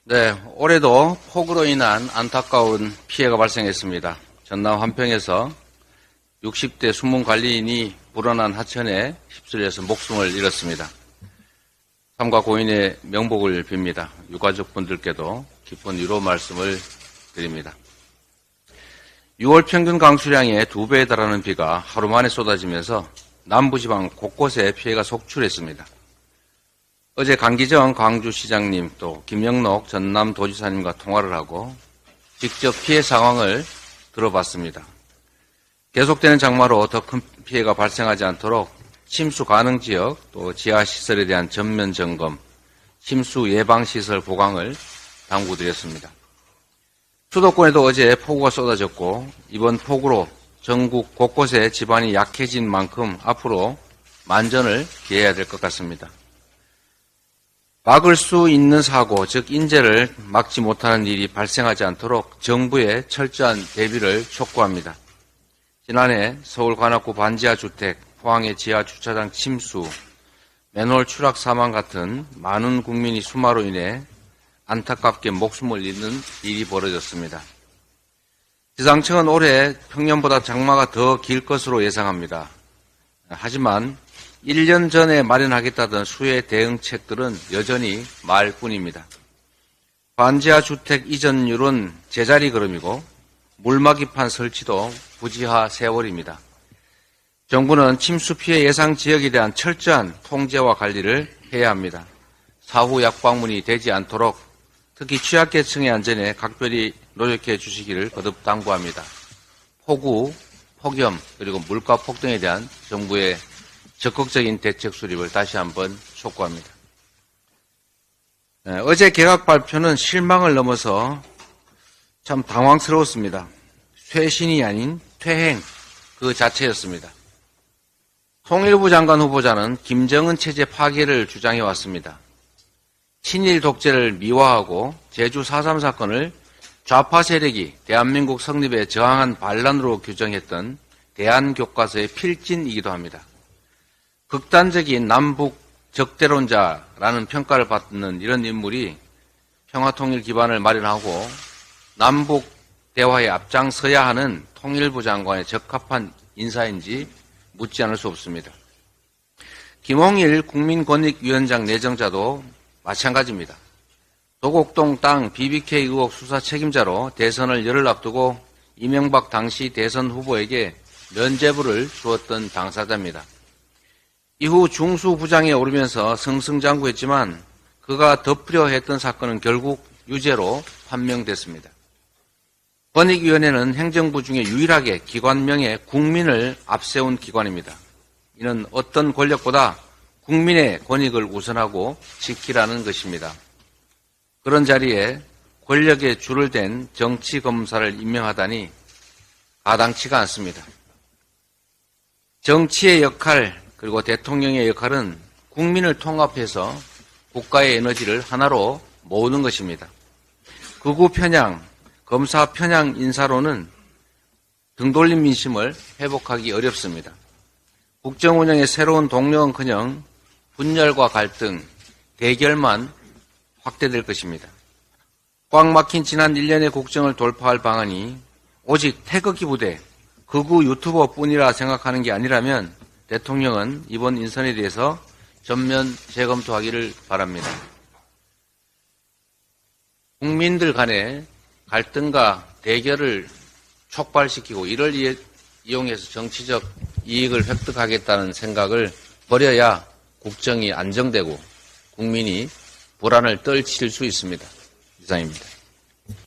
네, 올해도 폭우로 인한 안타까운 피해가 발생했습니다. 전남 한평에서 60대 수문 관리인이 불어난 하천에 휩쓸려서 목숨을 잃었습니다. 삼가 고인의 명복을 빕니다. 유가족분들께도 깊은 위로 말씀을 드립니다. 6월 평균 강수량의 2배에 달하는 비가 하루 만에 쏟아지면서 남부지방 곳곳에 피해가 속출했습니다. 어제 강기정 광주시장님 또 김영록 전남도지사님과 통화를 하고 직접 피해 상황을 들어봤습니다. 계속되는 장마로 더 큰 피해가 발생하지 않도록 침수 가능 지역 또 지하시설에 대한 전면 점검, 침수 예방시설 보강을 당부드렸습니다. 수도권에도 어제 폭우가 쏟아졌고 이번 폭우로 전국 곳곳에 지반이 약해진 만큼 앞으로 만전을 기해야 될 것 같습니다. 막을 수 있는 사고, 즉 인재를 막지 못하는 일이 발생하지 않도록 정부의 철저한 대비를 촉구합니다. 지난해 서울 관악구 반지하 주택, 포항의 지하 주차장 침수, 맨홀 추락 사망 같은 많은 국민이 수마로 인해 안타깝게 목숨을 잃는 일이 벌어졌습니다. 기상청은 올해 평년보다 장마가 더 길 것으로 예상합니다. 하지만 1년 전에 마련하겠다던 수해 대응책들은 여전히 말뿐입니다. 반지하 주택 이전율은 제자리 걸음이고 물막이판 설치도 부지하 세월입니다. 정부는 침수 피해 예상 지역에 대한 철저한 통제와 관리를 해야 합니다. 사후 약방문이 되지 않도록 특히 취약계층의 안전에 각별히 노력해 주시기를 거듭 당부합니다. 폭우, 폭염 그리고 물가 폭등에 대한 정부의 적극적인 대책 수립을 다시 한번 촉구합니다. 어제 개각 발표는 실망을 넘어서 참 당황스러웠습니다. 쇄신이 아닌 퇴행 그 자체였습니다. 통일부 장관 후보자는 김정은 체제 파괴를 주장해 왔습니다. 친일 독재를 미화하고 제주 4.3 사건을 좌파 세력이 대한민국 성립에 저항한 반란으로 규정했던 대한교과서의 필진이기도 합니다. 극단적인 남북 적대론자라는 평가를 받는 이런 인물이 평화통일 기반을 마련하고 남북 대화에 앞장서야 하는 통일부 장관에 적합한 인사인지 묻지 않을 수 없습니다. 김홍일 국민권익위원장 내정자도 마찬가지입니다. 도곡동 땅 BBK 의혹 수사 책임자로 대선을 열흘 앞두고 이명박 당시 대선 후보에게 면죄부를 주었던 당사자입니다. 이후 중수부장에 오르면서 승승장구했지만 그가 덮으려 했던 사건은 결국 유죄로 판명됐습니다. 권익위원회는 행정부 중에 유일하게 기관명에 국민을 앞세운 기관입니다. 이는 어떤 권력보다 국민의 권익을 우선하고 지키라는 것입니다. 그런 자리에 권력에 줄을 댄 정치검사를 임명하다니 가당치가 않습니다. 정치의 역할 그리고 대통령의 역할은 국민을 통합해서 국가의 에너지를 하나로 모으는 것입니다. 극우 편향, 검사 편향 인사로는 등돌림 민심을 회복하기 어렵습니다. 국정 운영의 새로운 동력은커녕 분열과 갈등, 대결만 확대될 것입니다. 꽉 막힌 지난 1년의 국정을 돌파할 방안이 오직 태극기 부대, 극우 유튜버뿐이라 생각하는 게 아니라면 대통령은 이번 인선에 대해서 전면 재검토하기를 바랍니다. 국민들 간의 갈등과 대결을 촉발시키고 이를 이용해서 정치적 이익을 획득하겠다는 생각을 버려야 국정이 안정되고 국민이 불안을 떨칠 수 있습니다. 이상입니다.